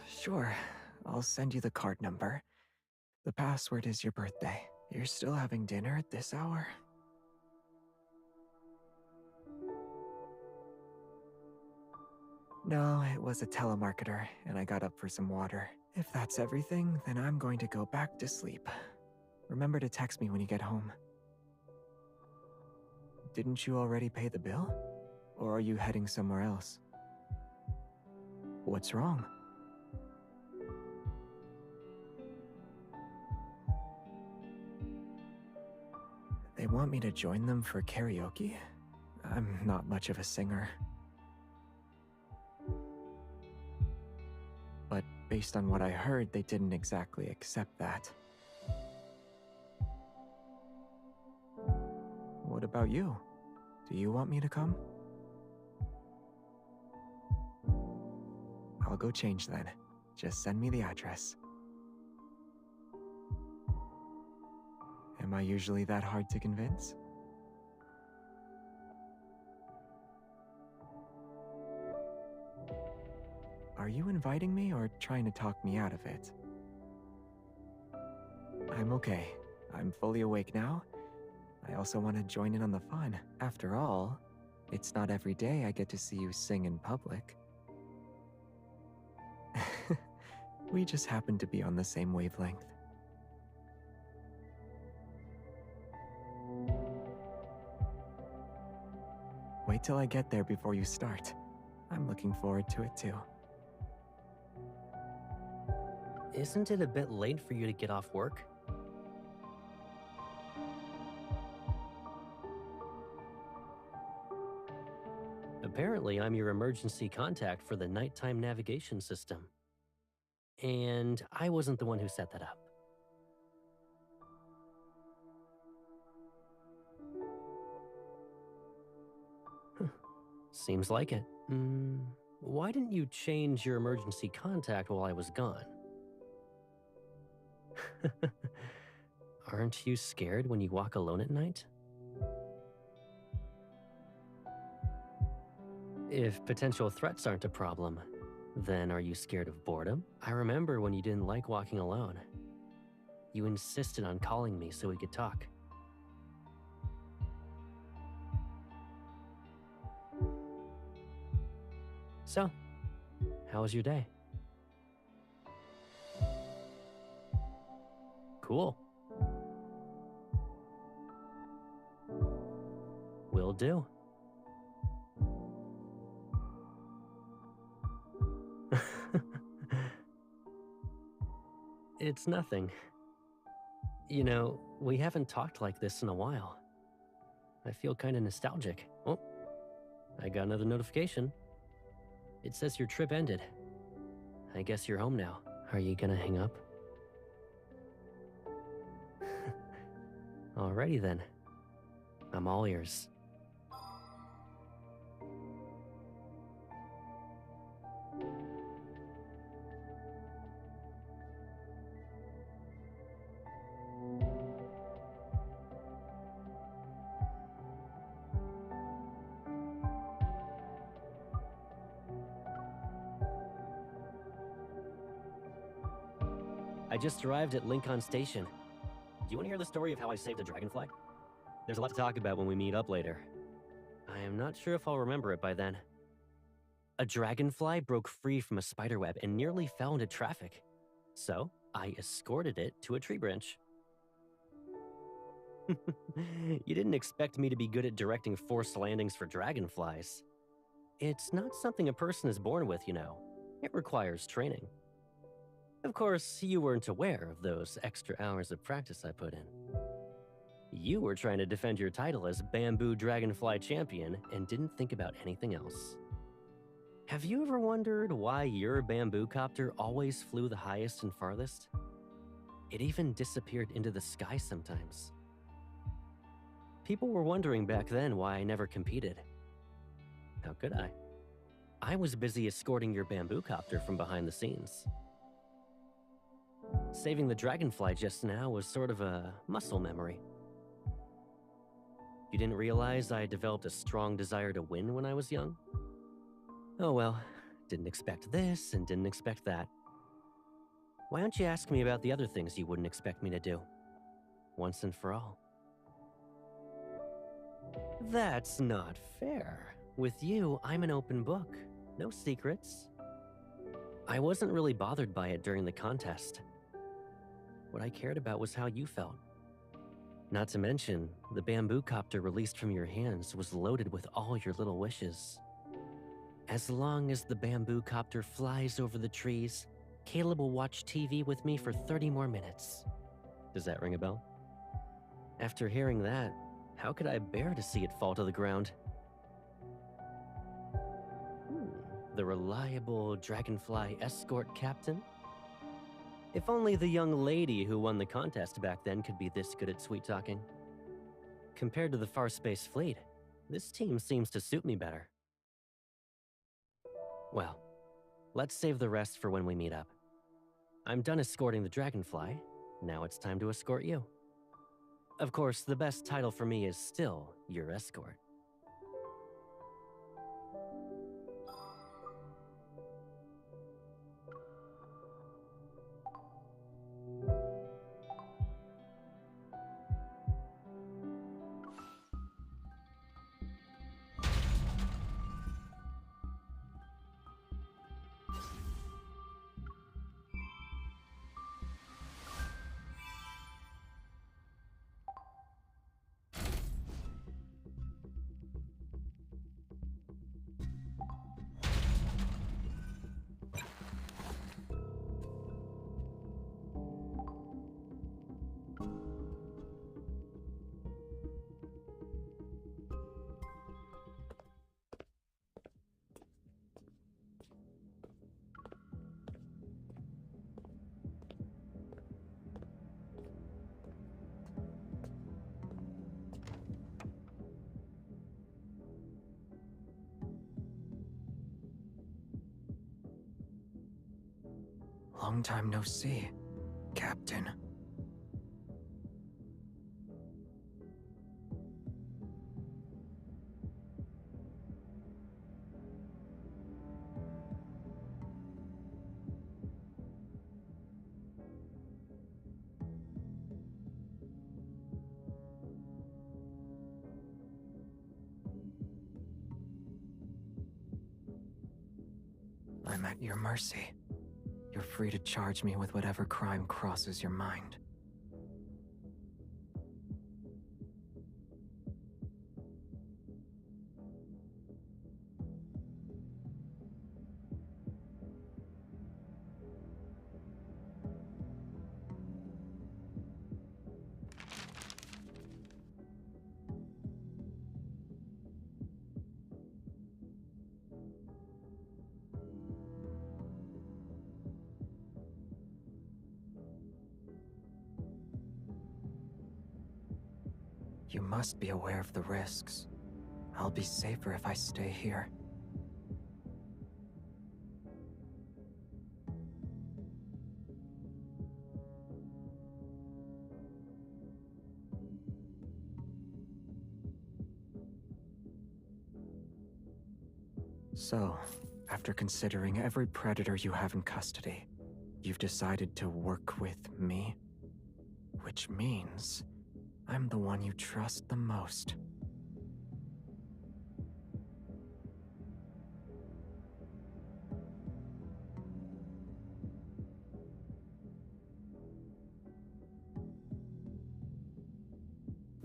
Sure, I'll send you the card number. The password is your birthday. You're still having dinner at this hour? No, it was a telemarketer, and I got up for some water. If that's everything, then I'm going to go back to sleep. Remember to text me when you get home. Didn't you already pay the bill? Or are you heading somewhere else? What's wrong? They want me to join them for karaoke? I'm not much of a singer. But based on what I heard, they didn't exactly accept that. What about you? Do you want me to come? I'll go change then. Just send me the address. Am I usually that hard to convince? Are you inviting me or trying to talk me out of it? I'm okay. I'm fully awake now. I also want to join in on the fun. After all, it's not every day I get to see you sing in public. We just happen to be on the same wavelength. Wait till I get there before you start. I'm looking forward to it too. Isn't it a bit late for you to get off work? Apparently, I'm your emergency contact for the nighttime navigation system. And I wasn't the one who set that up. Seems like it. Why didn't you change your emergency contact while I was gone? Aren't you scared when you walk alone at night? If potential threats aren't a problem, then are you scared of boredom? I remember when you didn't like walking alone. You insisted on calling me so we could talk. So, how was your day? Cool. Will do. It's nothing. You know, we haven't talked like this in a while. I feel kind of nostalgic. Oh, I got another notification. It says your trip ended. I guess you're home now. Are you gonna hang up? Alrighty then. I'm all ears. I just arrived at Lincoln Station. Do you want to hear the story of how I saved a dragonfly? There's a lot to talk about when we meet up later. I am not sure if I'll remember it by then. A dragonfly broke free from a spiderweb and nearly fell into traffic. So, I escorted it to a tree branch. You didn't expect me to be good at directing forced landings for dragonflies. It's not something a person is born with, you know. It requires training. Of course, you weren't aware of those extra hours of practice I put in. You were trying to defend your title as Bamboo Dragonfly Champion and didn't think about anything else. Have you ever wondered why your bamboo copter always flew the highest and farthest? It even disappeared into the sky sometimes. People were wondering back then why I never competed. How could I? I was busy escorting your bamboo copter from behind the scenes. Saving the dragonfly just now was sort of a muscle memory. You didn't realize I developed a strong desire to win when I was young? Oh well, Didn't expect this and didn't expect that. Why don't you ask me about the other things you wouldn't expect me to do? Once and for all. That's not fair. With you, I'm an open book. No secrets. I wasn't really bothered by it during the contest. What I cared about was how you felt. Not to mention, the bamboo copter released from your hands was loaded with all your little wishes. As long as the bamboo copter flies over the trees, Caleb will watch TV with me for 30 more minutes. Does that ring a bell? After hearing that, how could I bear to see it fall to the ground? The reliable Dragonfly escort captain? If only the young lady who won the contest back then could be this good at sweet-talking. Compared to the Far Space Fleet, this team seems to suit me better. Well, let's save the rest for when we meet up. I'm done escorting the Dragonfly. Now it's time to escort you. Of course, the best title for me is still your escort. Long time no see, Captain. I'm at your mercy. You're free to charge me with whatever crime crosses your mind. You must be aware of the risks. I'll be safer if I stay here. So, after considering every predator you have in custody, you've decided to work with me? Which means I'm the one you trust the most.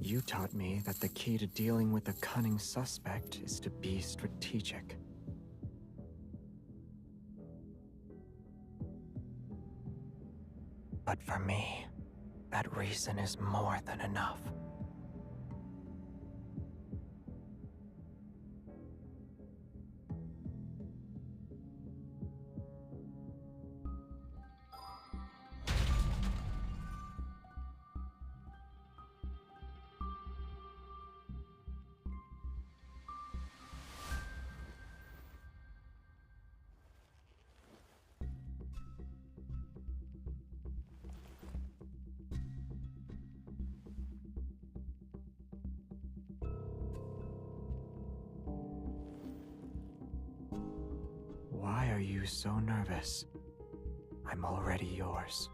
You taught me that the key to dealing with a cunning suspect is to be strategic. But for me, that reason is more than enough. Why are you so nervous? I'm already yours.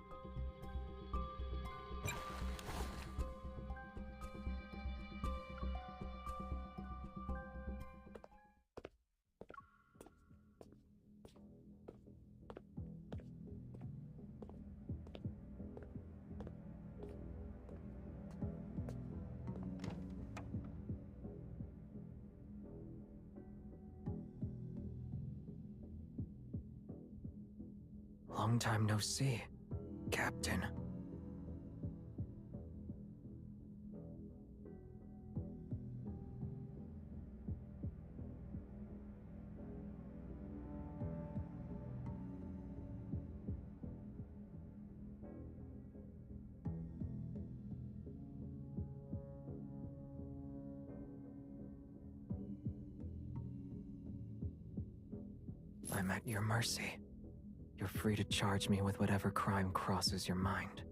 Long time no see, Captain. I'm at your mercy. You're free to charge me with whatever crime crosses your mind.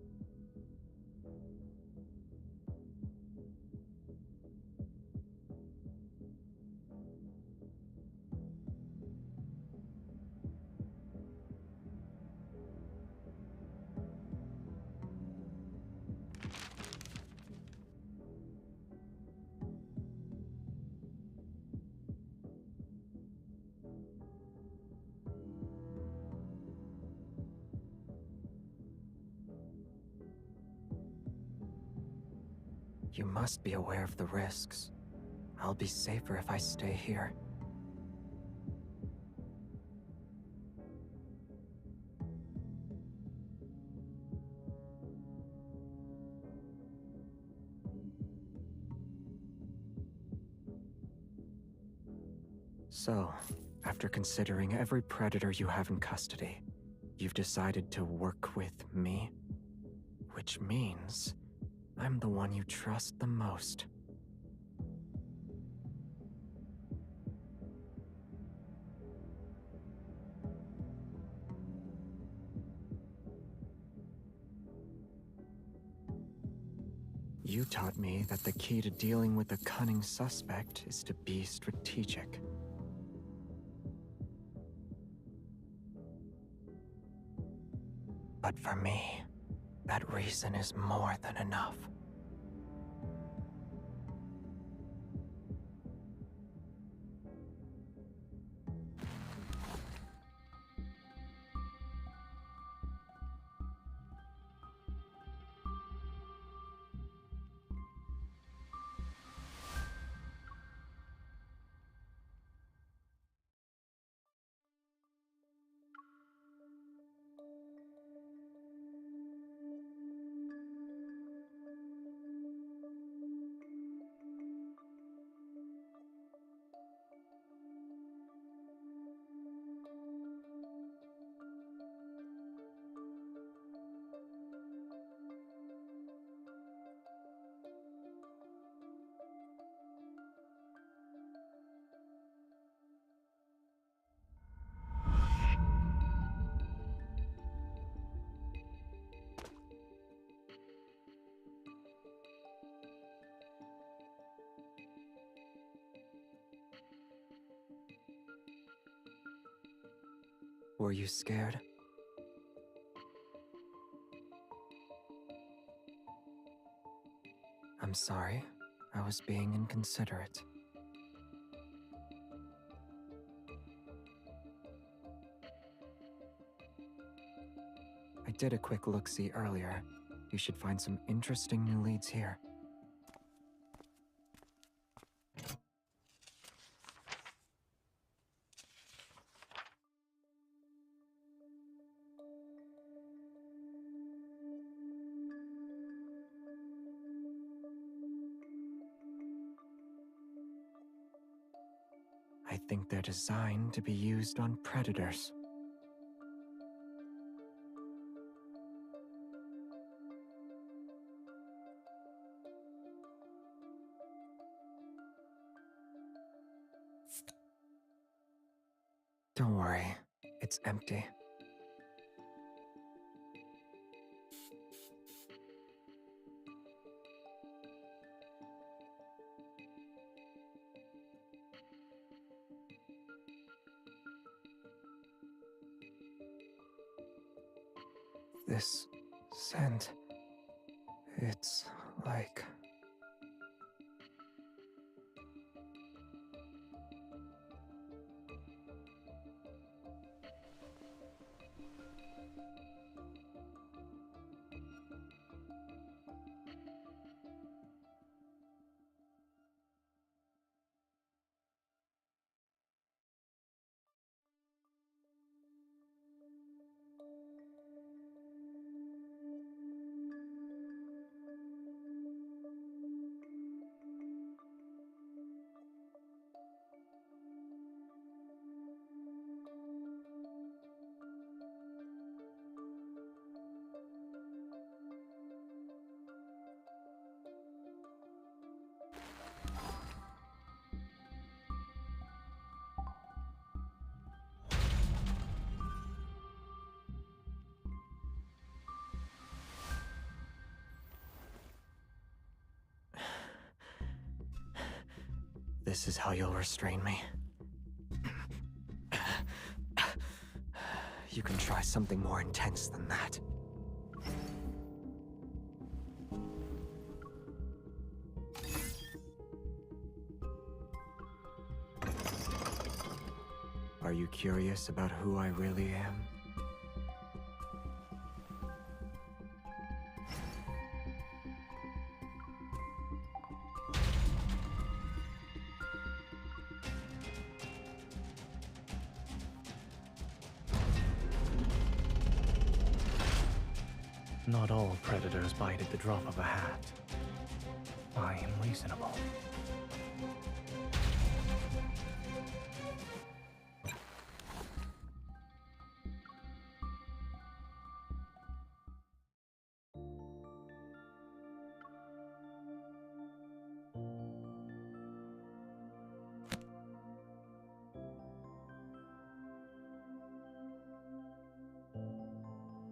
You must be aware of the risks. I'll be safer if I stay here. So, after considering every predator you have in custody, you've decided to work with me? Which means I'm the one you trust the most. You taught me that the key to dealing with a cunning suspect is to be strategic. But for me, that reason is more than enough. Were you scared? I'm sorry. I was being inconsiderate. I did a quick look-see earlier. You should find some interesting new leads here. I think they're designed to be used on predators. Don't worry, it's empty. This scent, it's like... This is how you'll restrain me. You can try something more intense than that. Are you curious about who I really am? Not all predators bite at the drop of a hat. I am reasonable.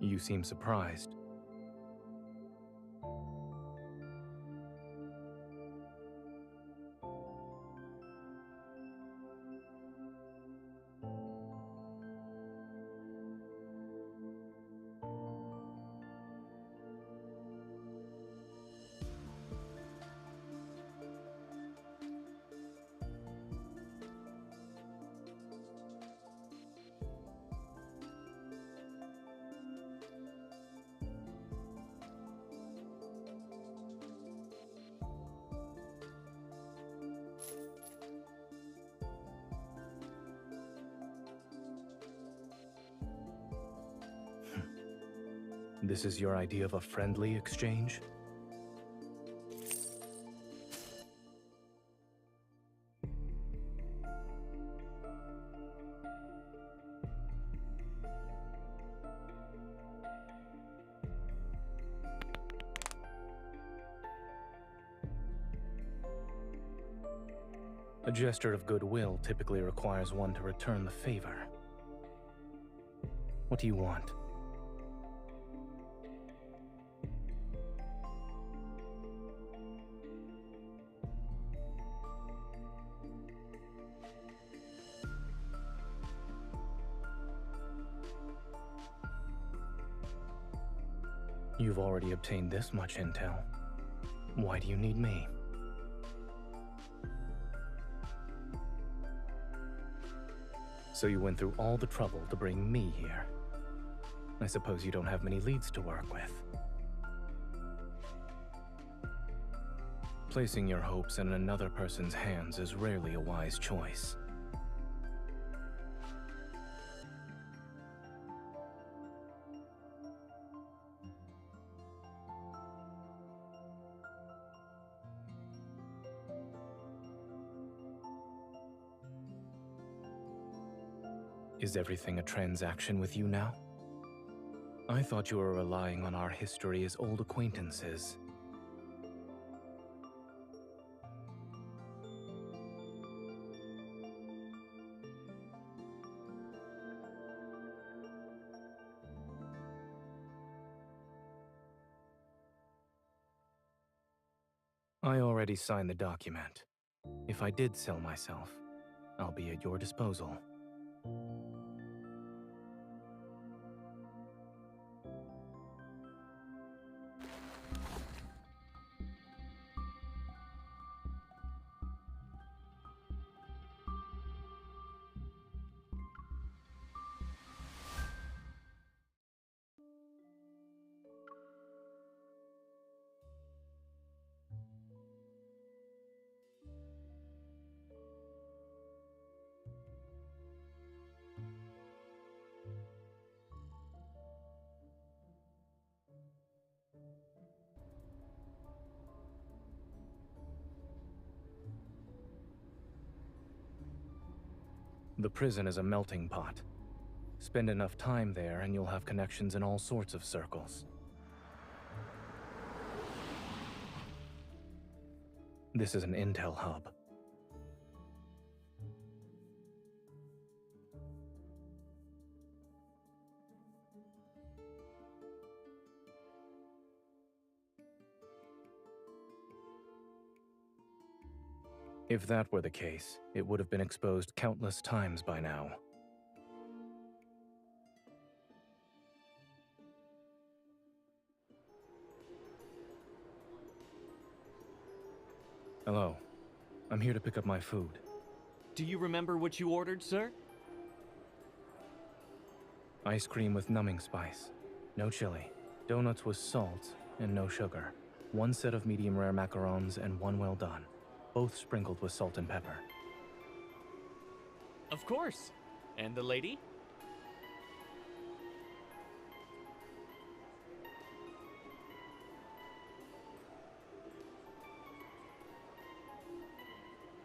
You seem surprised. This is your idea of a friendly exchange? A gesture of goodwill typically requires one to return the favor. What do you want? You've already obtained this much intel. Why do you need me? So you went through all the trouble to bring me here. I suppose you don't have many leads to work with. Placing your hopes in another person's hands is rarely a wise choice. Is everything a transaction with you now? I thought you were relying on our history as old acquaintances. I already signed the document. If I did sell myself, I'll be at your disposal. The prison is a melting pot. Spend enough time there and you'll have connections in all sorts of circles. This is an intel hub. If that were the case, it would have been exposed countless times by now. Hello. I'm here to pick up my food. Do you remember what you ordered, sir? Ice cream with numbing spice. No chili. Donuts with salt and no sugar. One set of medium rare macarons and one well done. Both sprinkled with salt and pepper. Of course. And the lady?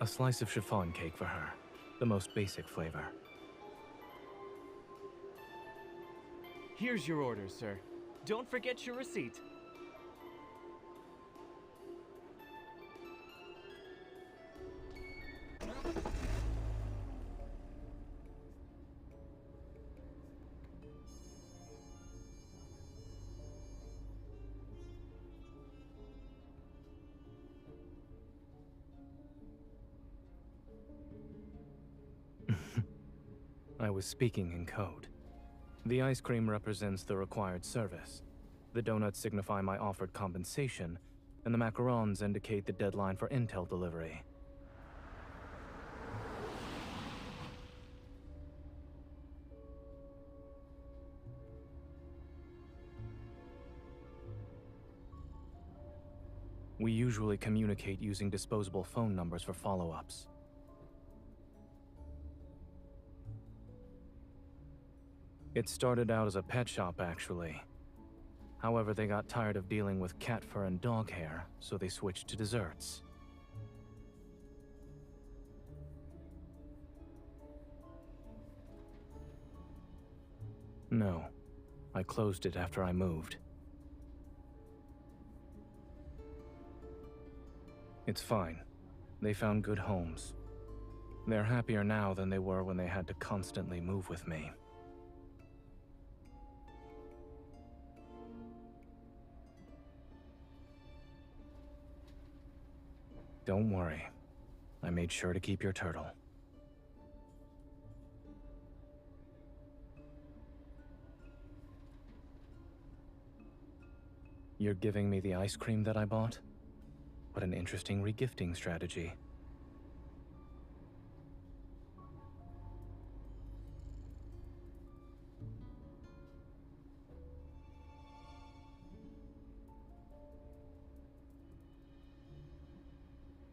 A slice of chiffon cake for her. The most basic flavor. Here's your order, sir. Don't forget your receipt. I was speaking in code. The ice cream represents the required service. The donuts signify my offered compensation, and the macarons indicate the deadline for intel delivery. We usually communicate using disposable phone numbers for follow-ups. It started out as a pet shop, actually. However, they got tired of dealing with cat fur and dog hair, so they switched to desserts. No, I closed it after I moved. It's fine. They found good homes. They're happier now than they were when they had to constantly move with me. Don't worry. I made sure to keep your turtle. You're giving me the ice cream that I bought? What an interesting regifting strategy.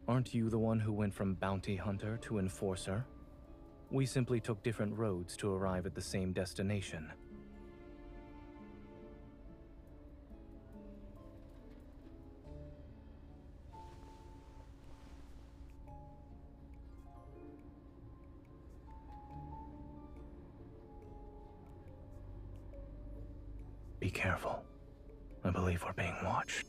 Aren't you the one who went from bounty hunter to enforcer? We simply took different roads to arrive at the same destination. Be careful. I believe we're being watched.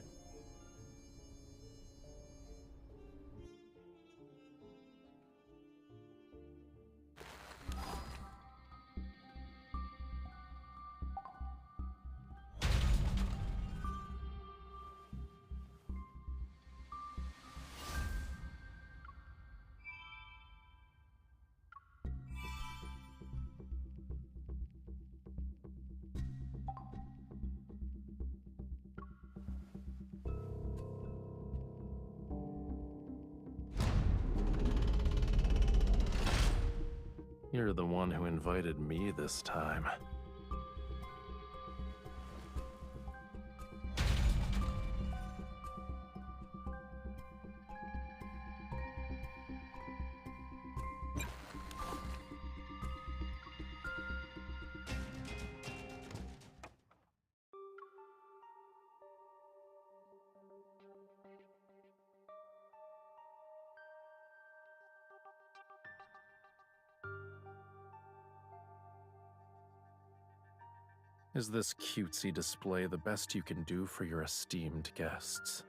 You're the one who invited me this time. Is this cutesy display the best you can do for your esteemed guests?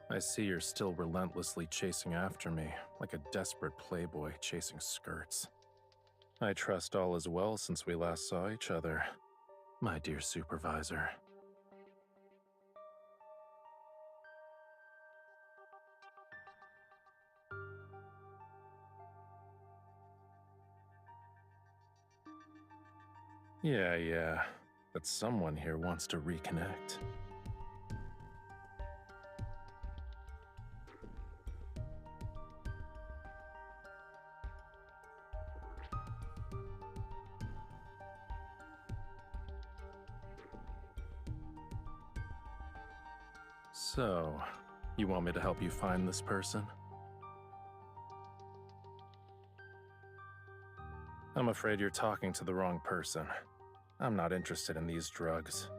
I see you're still relentlessly chasing after me, like a desperate playboy chasing skirts. I trust all is well since we last saw each other, my dear supervisor. Yeah, but someone here wants to reconnect. So, you want me to help you find this person? I'm afraid you're talking to the wrong person. I'm not interested in these drugs.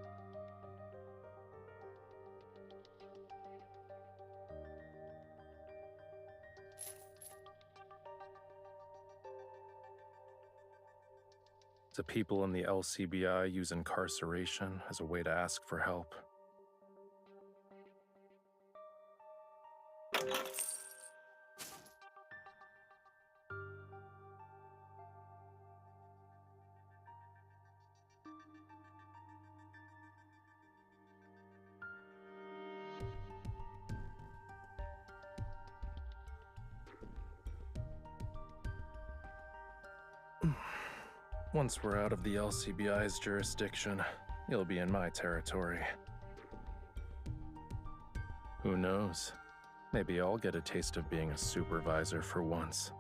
Do people in the LCBI use incarceration as a way to ask for help? Once we're out of the LCBI's jurisdiction, you'll be in my territory. Who knows? Maybe I'll get a taste of being a supervisor for once.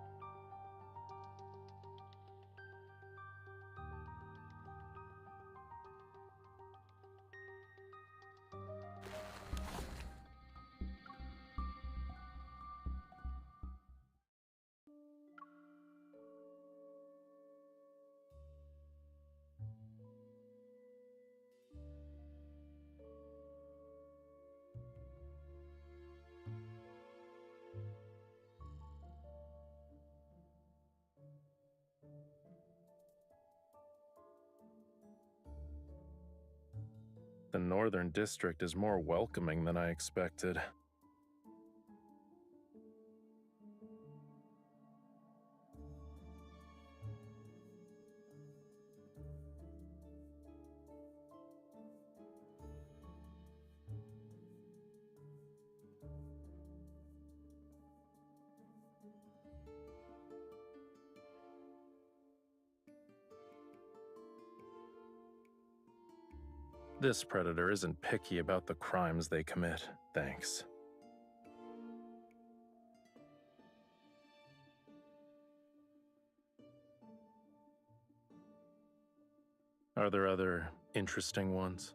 The Northern District is more welcoming than I expected. This predator isn't picky about the crimes they commit, thanks. Are there other interesting ones?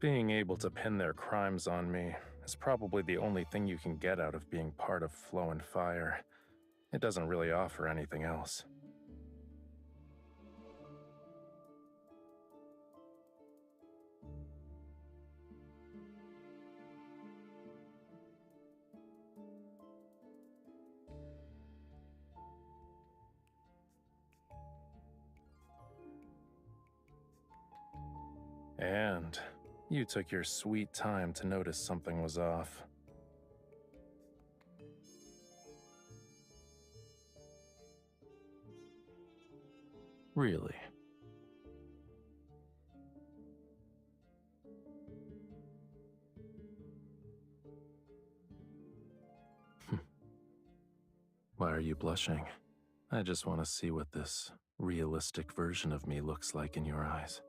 Being able to pin their crimes on me is probably the only thing you can get out of being part of Flow and Fire. It doesn't really offer anything else. And you took your sweet time to notice something was off. Really? Why are you blushing? I just want to see what this realistic version of me looks like in your eyes.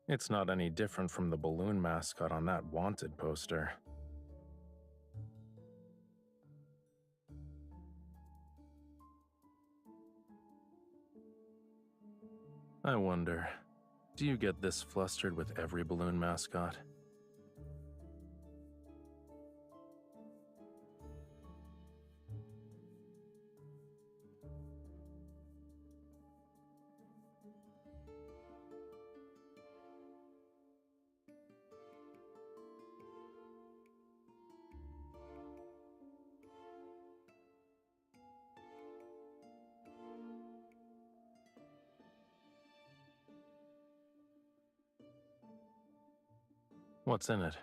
It's not any different from the balloon mascot on that wanted poster. I wonder, do you get this flustered with every balloon mascot? What's in it?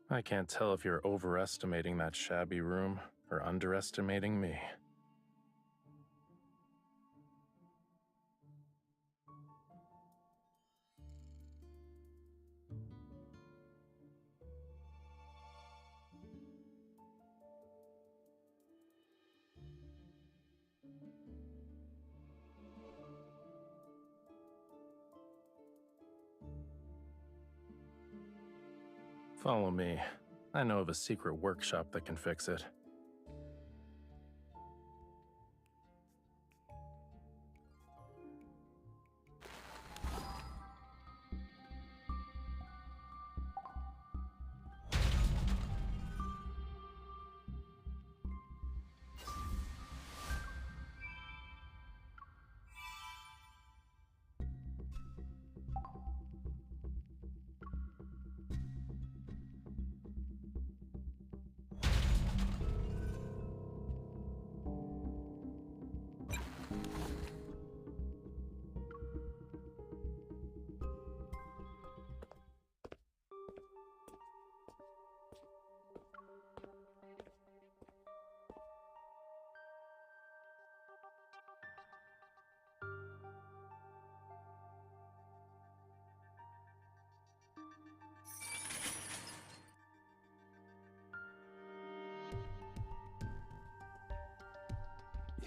I can't tell if you're overestimating that shabby room or underestimating me. Follow me. I know of a secret workshop that can fix it.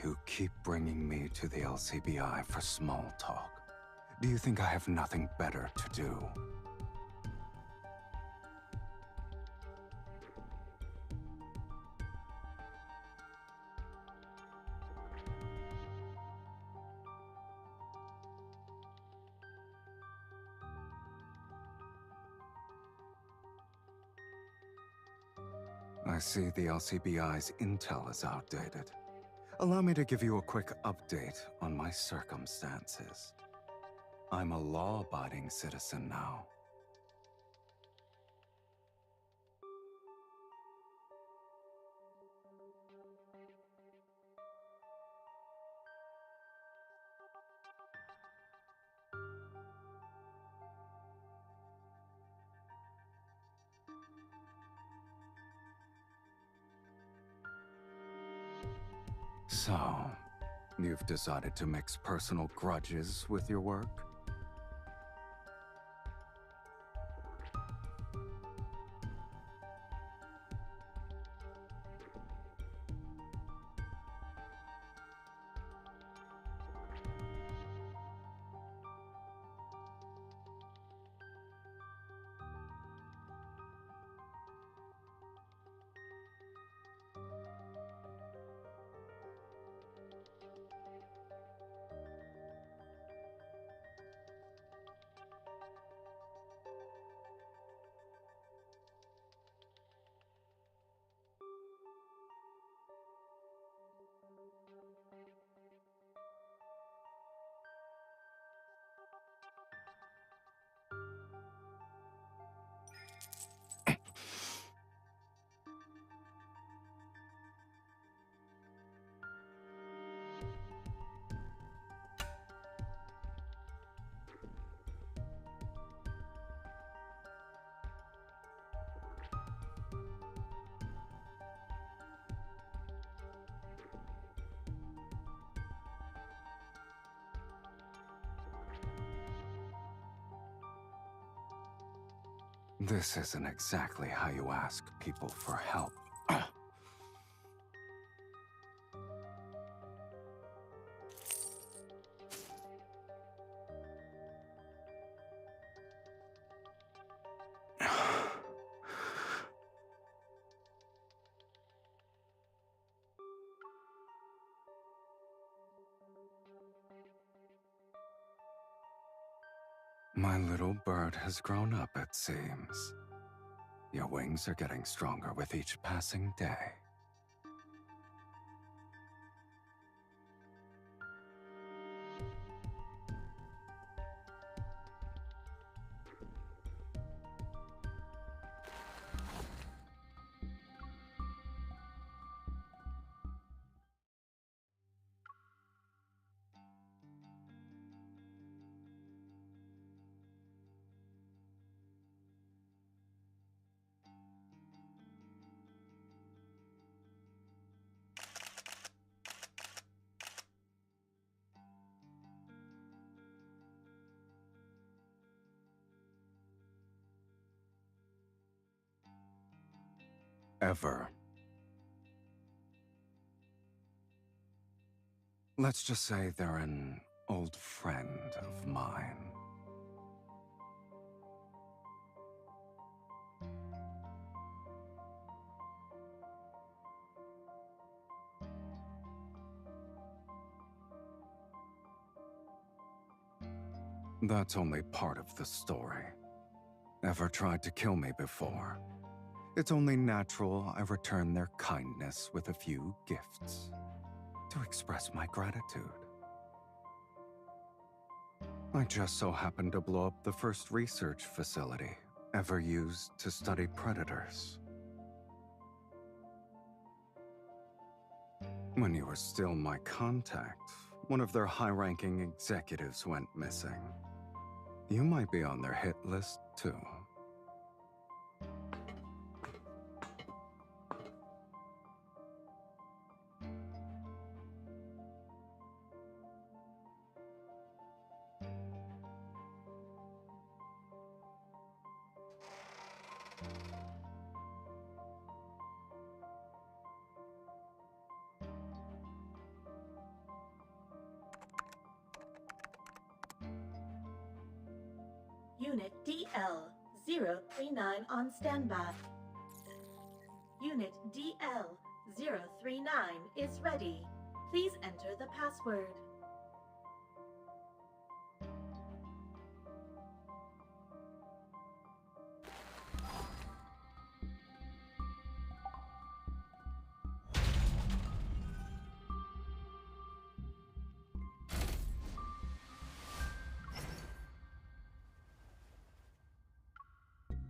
You keep bringing me to the LCBI for small talk. Do you think I have nothing better to do? I see the LCBI's intel is outdated. Allow me to give you a quick update on my circumstances. I'm a law-abiding citizen now. So, you've decided to mix personal grudges with your work? This isn't exactly how you ask people for help. My little bird has grown up, it seems. Your wings are getting stronger with each passing day. Ever. Let's just say they're an old friend of mine. That's only part of the story. Ever tried to kill me before? It's only natural I return their kindness with a few gifts to express my gratitude. I just so happened to blow up the first research facility ever used to study predators. When you were still my contact, one of their high-ranking executives went missing. You might be on their hit list, too. Unit DL-039 on standby. Unit DL-039 is ready. Please enter the password.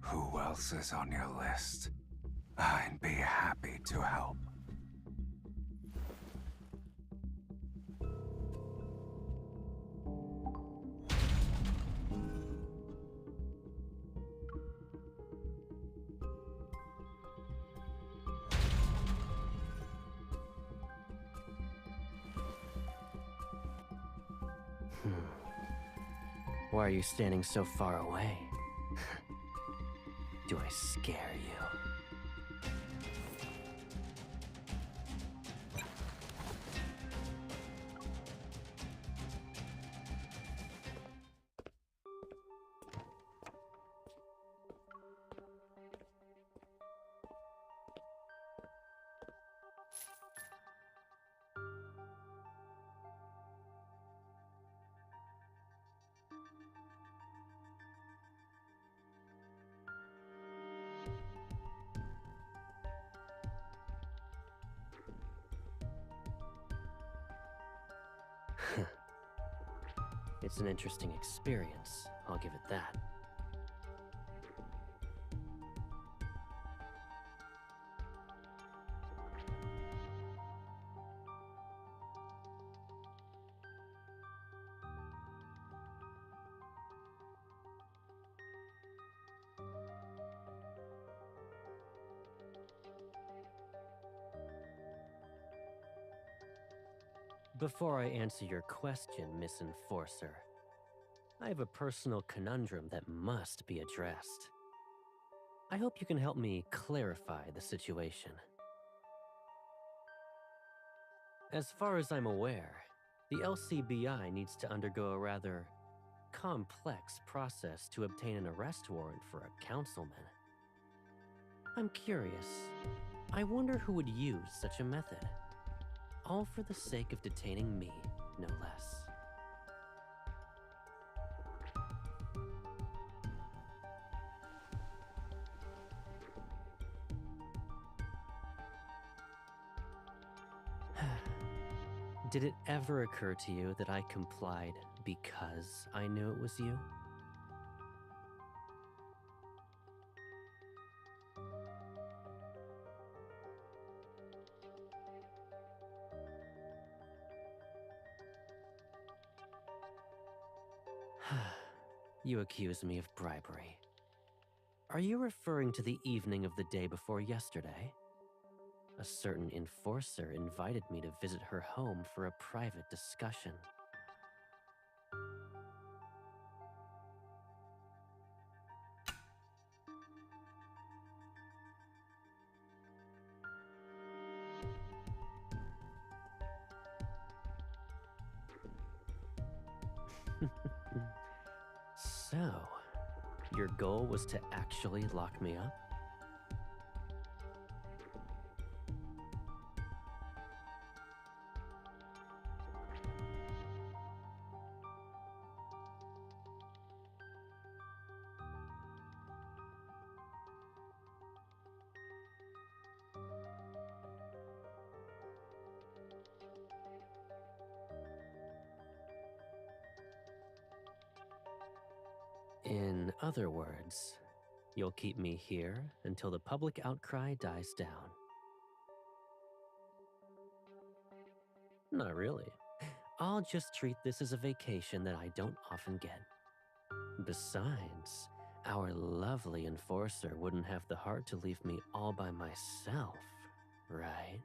Who else is on your list? I'd be happy to help. Why are you standing so far away? Do I scare you? It's an interesting experience, I'll give it that. Before I answer your question, Miss Enforcer, I have a personal conundrum that must be addressed. I hope you can help me clarify the situation. As far as I'm aware, the LCBI needs to undergo a rather complex process to obtain an arrest warrant for a councilman. I'm curious. I wonder who would use such a method. All for the sake of detaining me, no less. Did it ever occur to you that I complied because I knew it was you? You accuse me of bribery. Are you referring to the evening of the day before yesterday? A certain enforcer invited me to visit her home for a private discussion. So, your goal was to actually lock me up? In other words, you'll keep me here until the public outcry dies down. Not really. I'll just treat this as a vacation that I don't often get. Besides, our lovely enforcer wouldn't have the heart to leave me all by myself, right?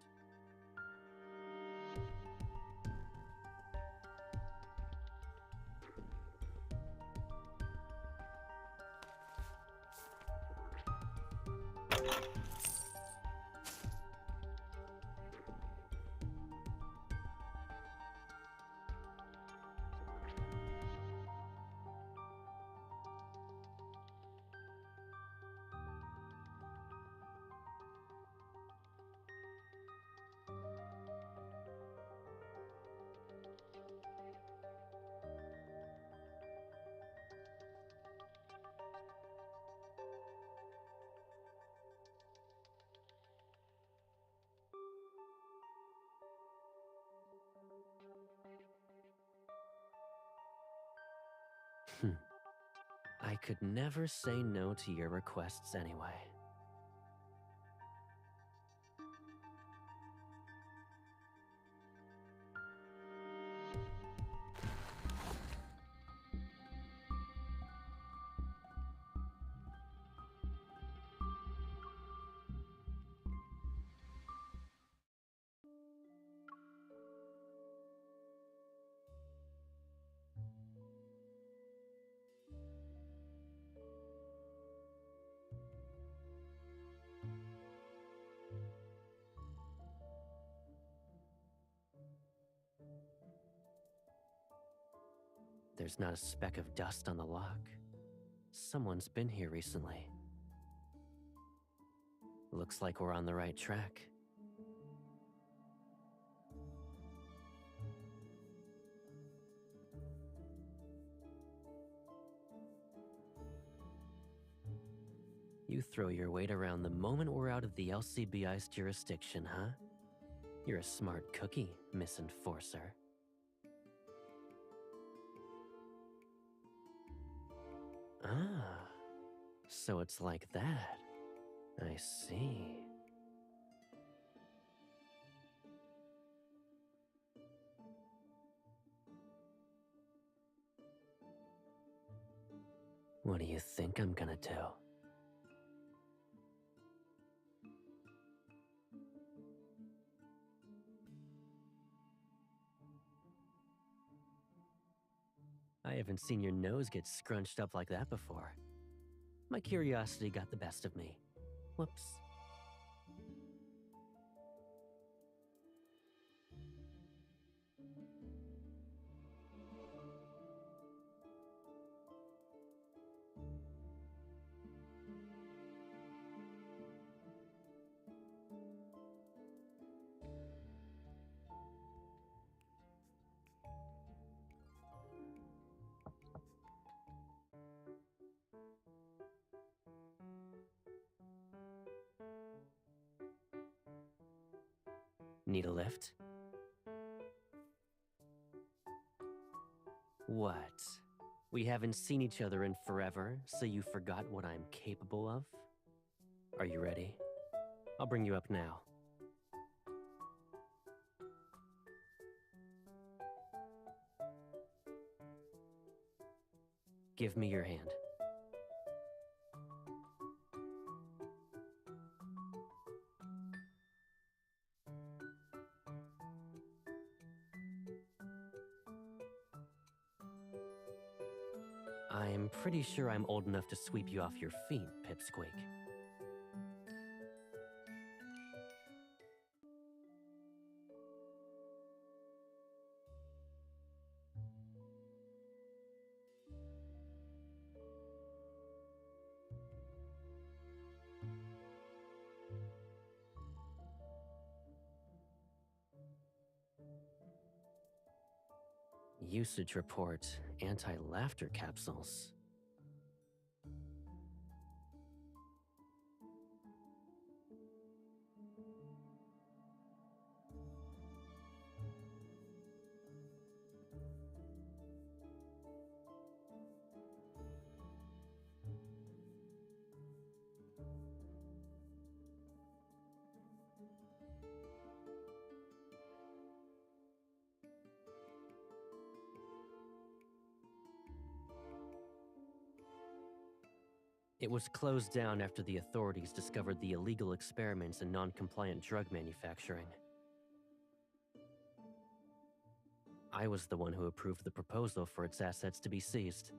I could never say no to your requests anyway. There's not a speck of dust on the lock. Someone's been here recently. Looks like we're on the right track. You throw your weight around the moment we're out of the LCBI's jurisdiction, huh? You're a smart cookie, Miss Enforcer. Ah, so it's like that. I see. What do you think I'm gonna do? I haven't seen your nose get scrunched up like that before. My curiosity got the best of me. Whoops. Need a lift? What? We haven't seen each other in forever, so you forgot what I'm capable of? Are you ready? I'll bring you up now. Give me your hand. I'm pretty sure I'm old enough to sweep you off your feet, Pipsqueak. Usage report, anti-laughter capsules. It was closed down after the authorities discovered the illegal experiments in non-compliant drug manufacturing. I was the one who approved the proposal for its assets to be seized.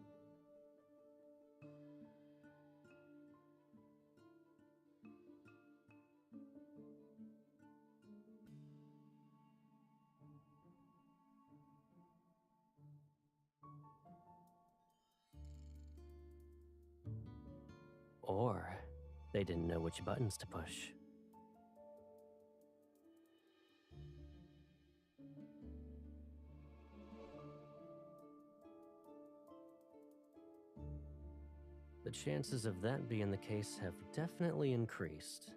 Or they didn't know which buttons to push. The chances of that being the case have definitely increased.